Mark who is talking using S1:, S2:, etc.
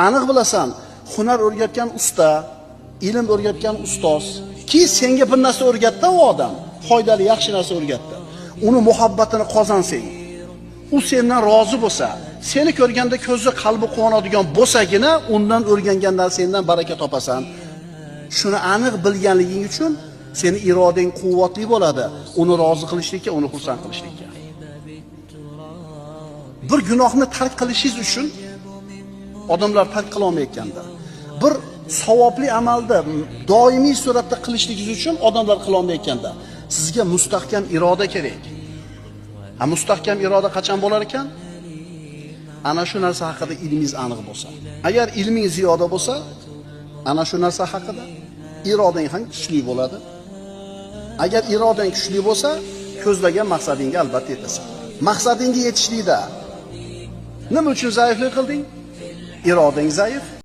S1: aniq bilasan, hunar o'rgatgan usta, ilm o'rgatgan ustoz, ki senga bir narsa o'rgatdi u odam, foydali, yaxshi narsa o'rgatdi. Uni muhabbatini qozansang, u sendan rozi bo'lsa, seni ko'rganda ko'zi qalbi quvonadigan bo'lsagina, undan o'rgangan narsangdan baraka topasan. Shuni aniq bilganliging uchun seni irodang quvvatli bo'ladi, uni rozi qilishlikka, uni xursand qilishlikka. Bir gunohni tark qilishingiz uchun odamlar tark qila olmayotganda, bir savobli amalda doimiy suratda qilishligingiz uchun odamlar qila olmayotganda, sizga mustahkam iroda kerak. Mustahkam iroda qachon bo'lar ekan? Ana shu narsa haqida ilmingiz aniq bo'lsa. Agar ilmingiz ziyoda bo'lsa, ana shu narsa haqida irodang ham kuchli bo'ladi. Agar irodang kuchli bo'lsa, ko'zlagan maqsadingga albatta yetasan. Maqsadingga yetishlikda nima uchun zaiflik qilding? Irodang zaif.